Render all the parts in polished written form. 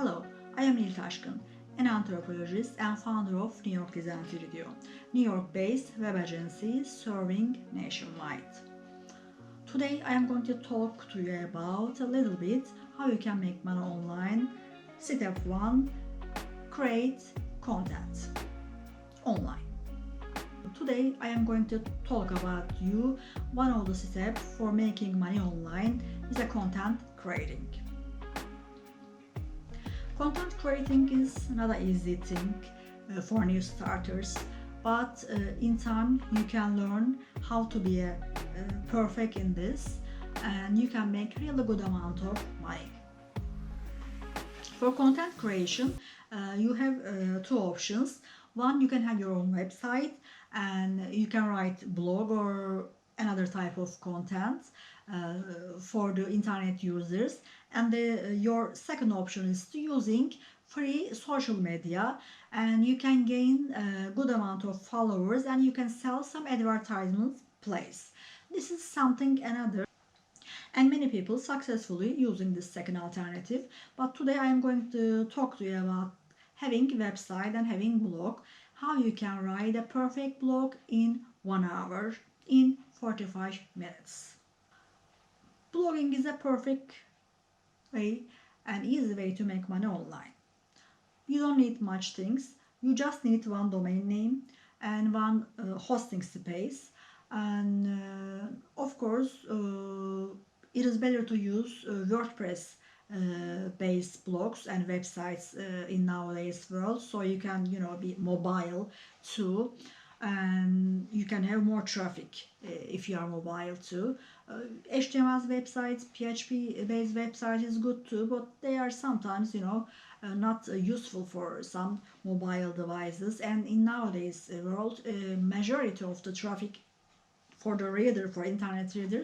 Hello, I am Nil Taşkın, an anthropologist and founder of New York Design Studio, New York-based web agency serving nationwide. Today I am going to talk to you about a little bit how you can make money online. Step 1. Create content online. Today I am going to talk about you one of the steps for making money online is a content creating. Content creating is not an easy thing for new starters, but in time you can learn how to be perfect in this and you can make really good amount of money. For content creation, you have two options. One, you can have your own website and you can write blog or another type of content for the internet users. And your second option is to using free social media and you can gain a good amount of followers and you can sell some advertisements place. This is something another and many people successfully using this second alternative. But today I am going to talk to you about having website and having blog, how you can write a perfect blog in 1 hour, in 45 minutes. Blogging is a perfect way and easy way to make money online. You don't need much things. You just need one domain name and one hosting space. And of course, it is better to use WordPress based blogs and websites in nowadays world, so you can be mobile too and you can have more traffic if you are mobile too. HTML websites, PHP based website is good too, but they are sometimes not useful for some mobile devices, and in nowadays world majority of the traffic for the reader, for internet reader,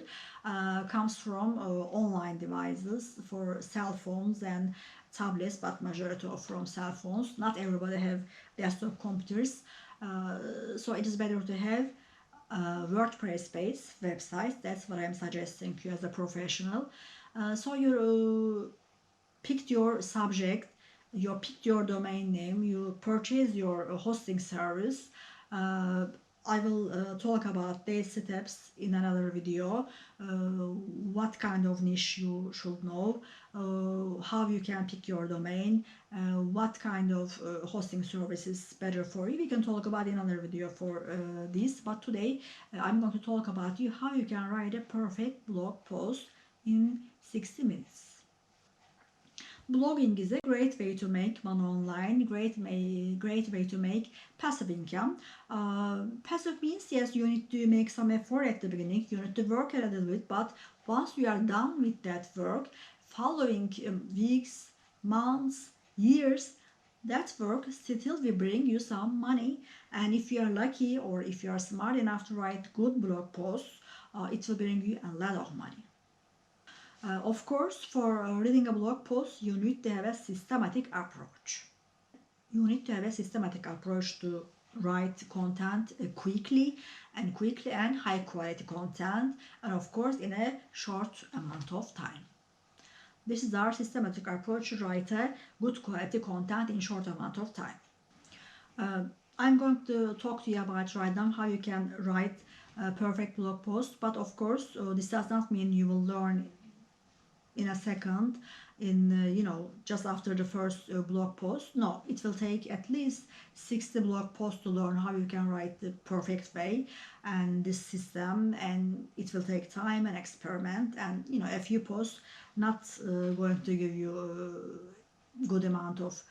comes from online devices for cell phones and tablets, but majority of from cell phones. Not everybody have desktop computers, so it is better to have WordPress based websites. That's what I'm suggesting to you as a professional. So you picked your subject, you picked your domain name, you purchase your hosting service. I will talk about these steps in another video, what kind of niche you should know, how you can pick your domain, what kind of hosting service is better for you. We can talk about in another video for this, but today I'm going to talk about you how you can write a perfect blog post in 60 minutes. Blogging is a great way to make money online, great way to make passive income. Passive means, yes, you need to make some effort at the beginning, you need to work a little bit, but once you are done with that work, following weeks, months, years, that work still will bring you some money. And if you are lucky or if you are smart enough to write good blog posts, it will bring you a lot of money. Of course, for reading a blog post, you need to have a systematic approach. You need to have a systematic approach to write content quickly and high quality content, and of course in a short amount of time. This is our systematic approach to write a good quality content in short amount of time. I'm going to talk to you about right now how you can write a perfect blog post, but of course this does not mean you will learn in a second in just after the first blog post. No, it will take at least 60 blog posts to learn how you can write the perfect way and this system, and it will take time and experiment, and a few posts not going to give you a good amount of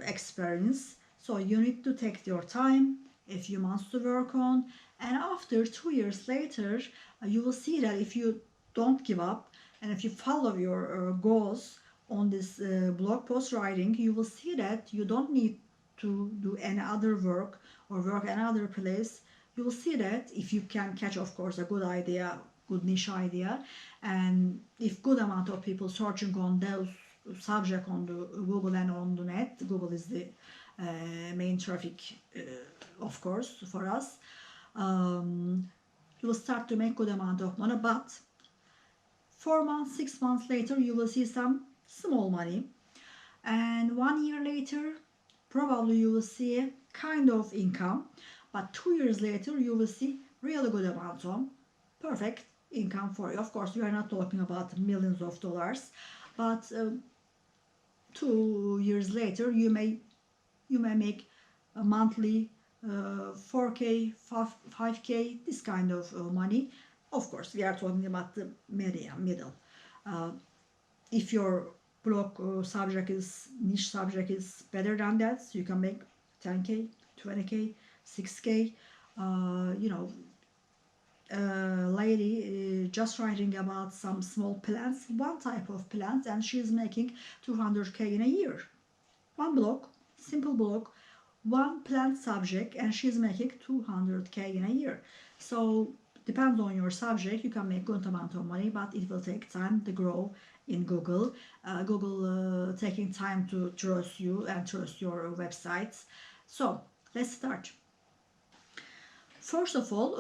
experience. So you need to take your time, a few months to work on, and after 2 years later you will see that if you don't give up and if you follow your goals on this blog post writing, you will see that you don't need to do any other work or work another place. You will see that if you can catch, of course, a good idea, good niche idea, and if good amount of people searching on those subject on the Google and on the net, Google is the main traffic, of course, for us. You will start to make good amount of money, but 4 months, 6 months later, you will see some small money. and 1 year later probably you will see a kind of income, but 2 years later you will see really good amount of perfect income for you. Of course, we are not talking about millions of dollars, but 2 years later you may make a monthly 4K, 5K, this kind of money. Of course, we are talking about the middle. Uh, if your blog subject is niche subject is better than that, so you can make 10K, 20K, 6K. You know, lady just writing about some small plants, one type of plant, and she's making 200K in a year. One blog, simple blog, one plant subject, and she's making 200K in a year. So depends on your subject, you can make good amount of money, but it will take time to grow in Google. Google taking time to trust you and trust your websites. So let's start. First of all,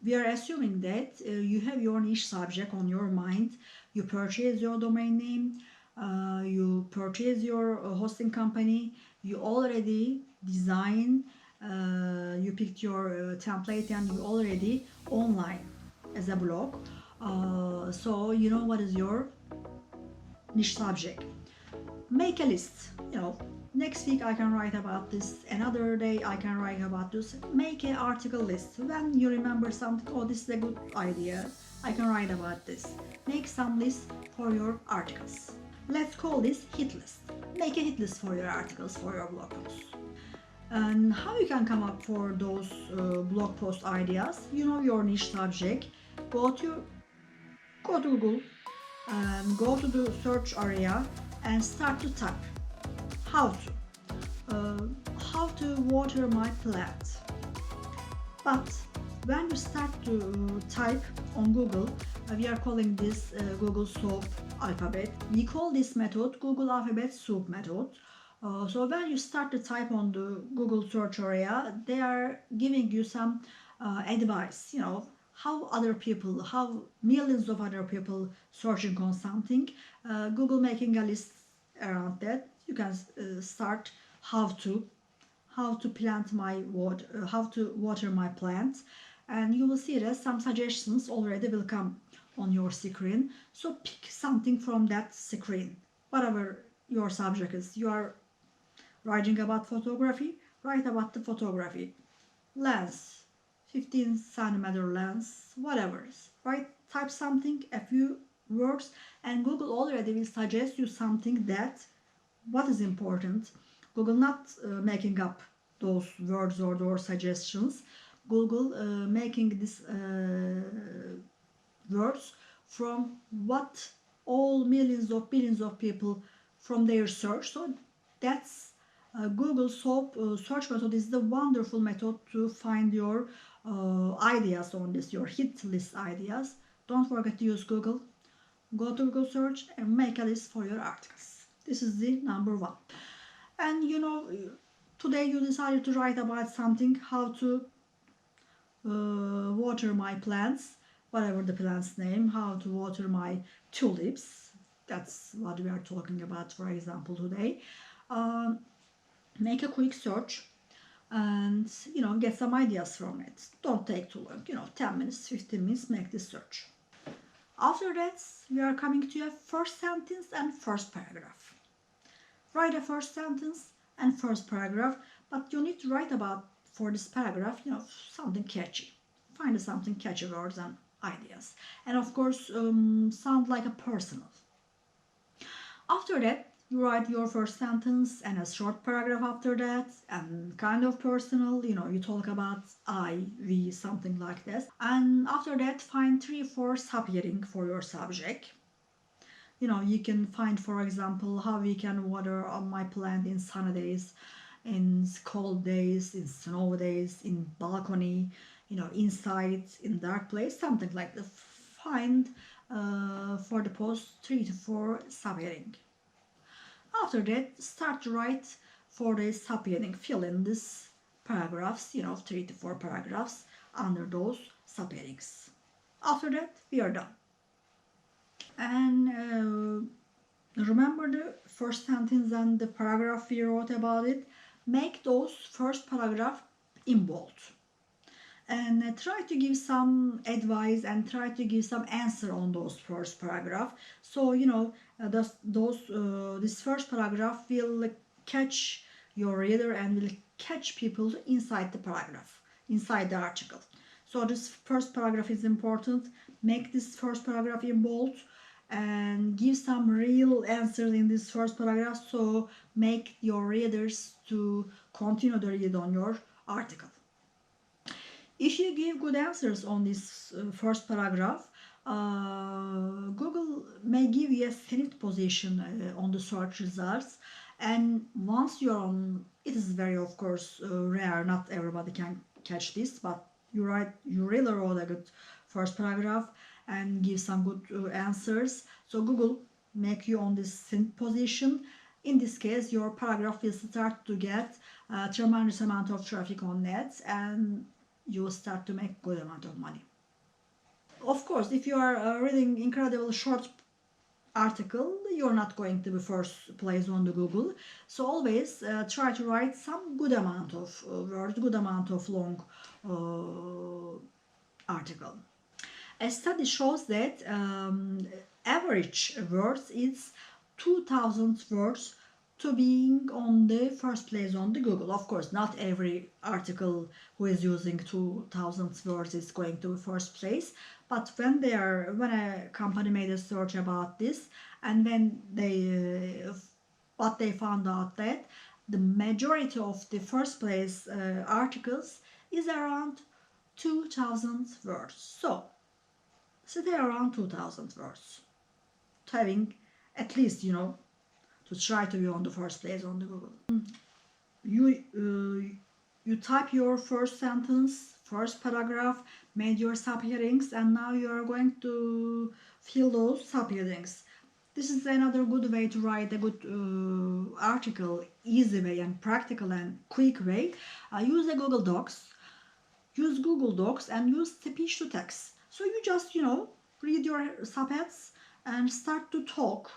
we are assuming that you have your niche subject on your mind. You purchase your domain name, you purchase your hosting company, you already design, you picked your template, and you already online as a blog. So you know what is your niche subject. Make a list. Next week I can write about this, another day I can write about this. Make an article list. When you remember something, oh, this is a good idea, I can write about this. Make some list for your articles. Let's call this hit list. Make a hit list for your articles, for your blog posts. And how you can come up for those blog post ideas? You know your niche subject. Go to Google and go to the search area and start to type how to water my plant. But when you start to type on Google, we are calling this Google Soap alphabet. We call this method Google Alphabet Soup method. So when you start to type on the Google search area, they are giving you some advice, how millions of other people searching on something. Google making a list around that. You can start how to plant my water, how to water my plants, and you will see that some suggestions already will come on your screen. So pick something from that screen, whatever your subject is. You are writing about photography, write about the photography. Lens, 15 centimeter lens, whatever. Right? Type something, a few words, and Google already will suggest you something that what is important. Google not making up those words or those suggestions. Google making these words from what all millions of billions of people from their search. So that's Google Soap search method is the wonderful method to find your ideas on this, your hit list ideas. Don't forget to use Google. Go to Google search and make a list for your articles. This is the number one. And today you decided to write about something, how to water my plants, whatever the plant's name, how to water my tulips. That's what we are talking about, for example, today. Make a quick search and get some ideas from it. Don't take too long, 10 minutes, 15 minutes, make this search. After that, we are coming to a first sentence and first paragraph. Write a first sentence and first paragraph, but you need to write about, for this paragraph, something catchy. Find something catchy words and ideas. And of course, sound like a personal. After that, you write your first sentence and a short paragraph after that, and kind of personal, you talk about I, we, something like this. And after that, find 3-4 subheading for your subject. You can find, for example, how we can water on my plant in sunny days, in cold days, in snow days, in balcony, inside, in dark place, something like that. Find for the post 3-4 subheading. After that, start to write for the subheading. Fill in these paragraphs, 3-4 paragraphs under those subheadings. After that, we are done. And Remember the first sentence and the paragraph we wrote about it? Make those first paragraph in bold. And try to give some advice and try to give some answer on those first paragraph. So this first paragraph will catch your reader and will catch people inside the paragraph, inside the article. So this first paragraph is important. Make this first paragraph in bold and give some real answers in this first paragraph, so make your readers to continue to read on your article. If you give good answers on this first paragraph, Google may give you a solid position on the search results. And once you're on, it is very, of course, rare. Not everybody can catch this, but you really wrote a good first paragraph and give some good answers. So Google make you on this solid position. In this case, your paragraph will start to get a tremendous amount of traffic on net, and you will start to make good amount of money. Of course, if you are reading incredible short article, you're not going to be first place on the Google. So always try to write some good amount of words, good amount of long article. A study shows that average words is 2000 words to being on the first place on the Google. Of course, not every article who is using 2000 words is going to first place, but when a company made a search about this, and when they found out that the majority of the first place articles is around 2000 words. So stay around 2000 words, having at least, to try to be on the first place on the Google. You type your first sentence, first paragraph, made your subheadings, and now you are going to fill those subheadings. This is another good way to write a good article, easy way and practical and quick way. Use Google Docs. Use Google Docs and use speech to text. So you just, read your subheads and start to talk,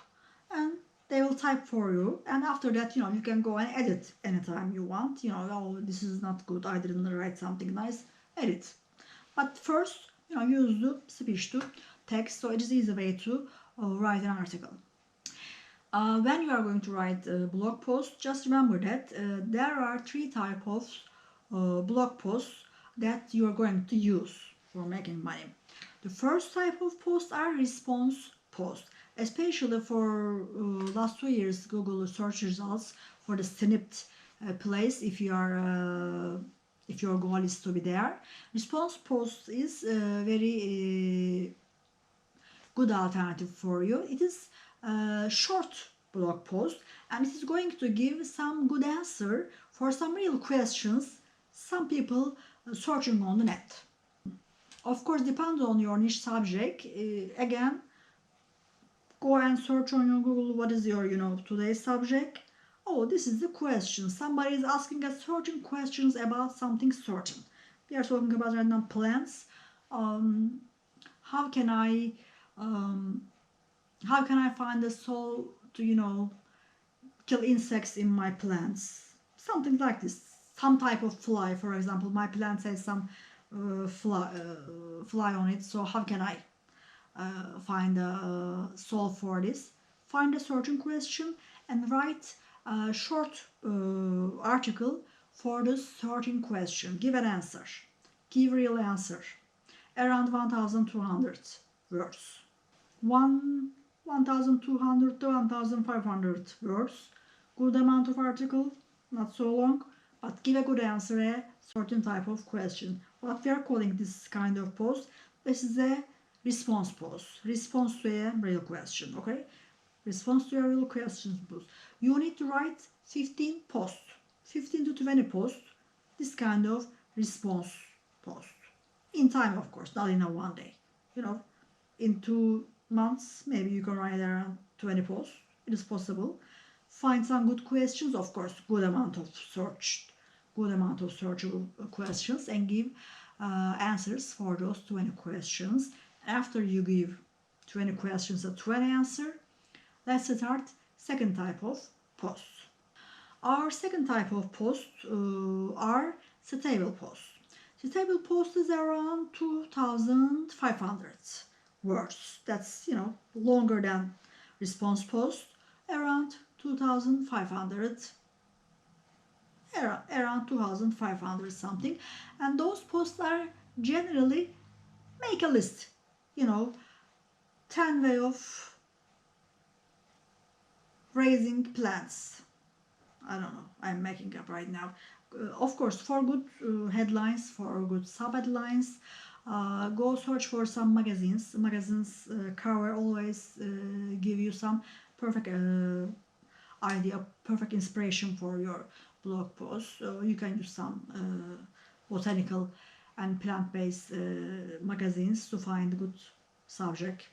and they will type for you. And after that, you can go and edit anytime you want. Oh, this is not good, I didn't write something nice, edit. But first, use the speech to text, so it is easy way to write an article. When you are going to write a blog post, just remember that there are 3 types of blog posts that you are going to use for making money. The first type of posts are response posts, especially for last 2 years Google search results for the snipped place. If your goal is to be there, response post is a very good alternative for you. It is a short blog post, and it is going to give some good answer for some real questions some people searching on the net. Of course, depends on your niche subject. Again, go and search on your Google what is your today's subject. Oh, this is the question. Somebody is asking us certain questions about something certain. We are talking about random plants. How can I find a soul to kill insects in my plants? Something like this. Some type of fly, for example. My plant has some fly on it. So how can I find a solve for this? Find a certain question and write a short article for the certain question. Give an answer. Give real answer. Around 1200 words. 1200 to 1500 words. Good amount of article, not so long, but give a good answer a certain type of question. What we are calling this kind of post, this is a response post. Response to a real question, okay? Response to a real question post. You need to write 15 posts, 15 to 20 posts, this kind of response post. In time, of course, not in a one day. In 2 months, maybe you can write around 20 posts. It is possible. Find some good questions, of course, good amount of searchable questions, and give answers for those 20 questions. After you give 20 questions and 20 answer, Let's start second type of posts. Our second type of posts are stable posts. Stable post is around 2,500 words. That's longer than response post. Around 2,500, around 2,500 something. And those posts are generally make a list. 10 way of raising plants. I don't know, I'm making up right now. Of course, for good headlines, for good sub-headlines, go search for some magazines. Magazines cover always give you some perfect idea, perfect inspiration for your blog post. So you can use some botanical and plant-based magazines to find good subject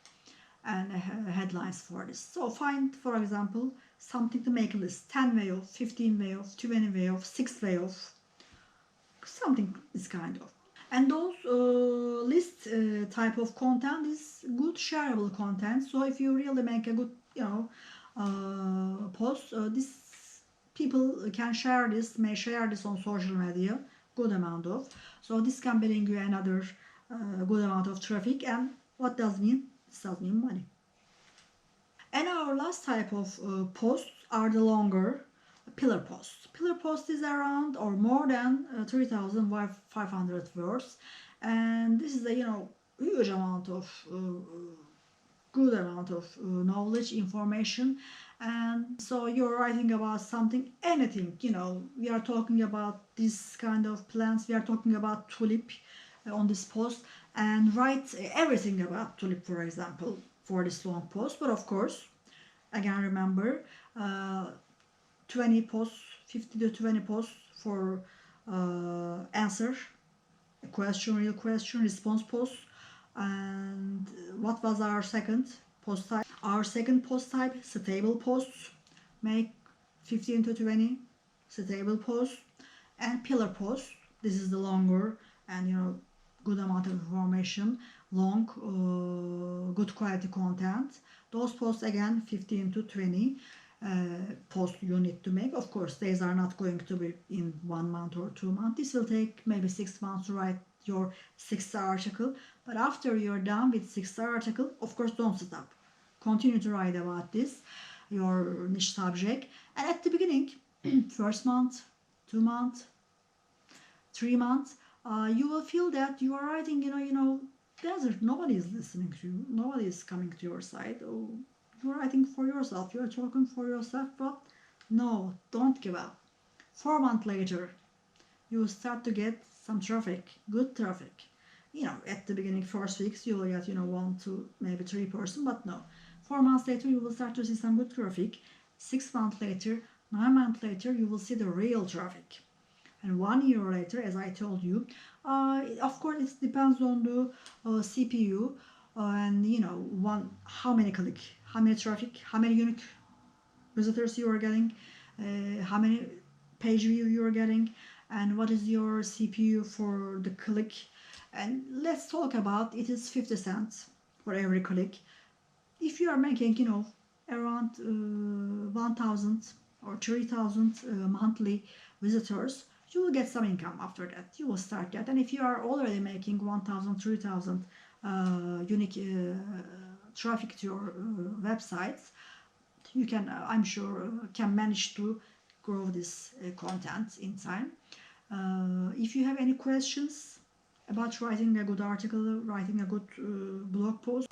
and headlines for this. So find, for example, something to make a list. 10 way of, 15 way of, 20 way of, 6 way of, something this kind of. And those list type of content is good shareable content. So if you really make a good post, this people can share this, may share this on social media, good amount of. So this can bring you another good amount of traffic. And what does mean? This does mean money. And our last type of posts are the longer pillar posts. Pillar post is around or more than 3,500 words, and this is a huge amount of good amount of knowledge, information. And so you're writing about something, anything. We are talking about this kind of plants. We are talking about tulip on this post, and write everything about tulip, for example, for this long post. But of course, again, remember 20 posts, 50 to 20 posts for answer a question, real question, response post. And what was our second post type? Our second post type, stable posts. Make 15 to 20 stable posts. And pillar posts. This is the longer and good amount of information, long, good quality content. Those posts, again, 15 to 20 posts you need to make. Of course, these are not going to be in 1 month or 2 months. This will take maybe 6 months to write your 6th article. But after you're done with 6th article, of course, don't stop. Continue to write about this, your niche subject. And at the beginning, first month, 2 months, 3 months, you will feel that you are writing, nobody is listening to you, nobody is coming to your side. Oh, you're writing for yourself, you're talking for yourself. But no, don't give up. 4 months later, you will start to get some traffic, good traffic. At the beginning, first weeks, you will get 1 to maybe 3 person, but no. 4 months later, you will start to see some good traffic. 6 months later, 9 months later, you will see the real traffic. And 1 year later, as I told you, of course it depends on the CPU and how many click, how many traffic, how many unique visitors you are getting, how many page view you are getting, and what is your CPU for the click. And let's talk about it is 50 cents for every click. If you are making around 1,000 or 3,000 monthly visitors, you will get some income after that. You will start that. And if you are already making 1,000, 3,000 unique traffic to your websites, you can, I'm sure, can manage to grow this content in time. If you have any questions about writing a good article, writing a good blog post,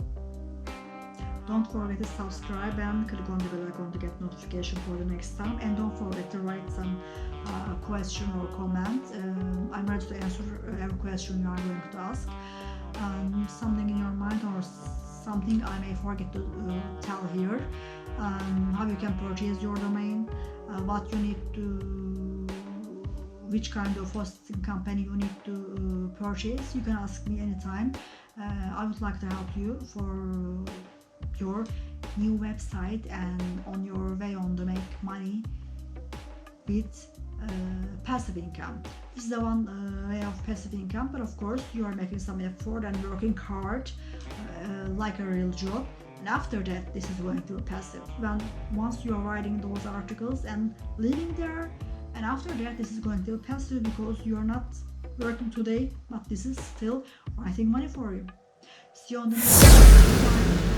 don't forget to subscribe and click on the bell icon to get notification for the next time. And don't forget to write some question or comment. I'm ready to answer every question you are going to ask. Something in your mind or something I may forget to tell here. How you can purchase your domain, what you need to, which kind of hosting company you need to purchase. You can ask me anytime. I would like to help you for your new website and on your way on to make money with passive income. This is the one way of passive income, but of course you are making some effort and working hard like a real job. and after that this is going to be passive. When once you are writing those articles and living there, and after that this is going to be passive because you are not working today, but this is still writing money for you. See you on the next slide.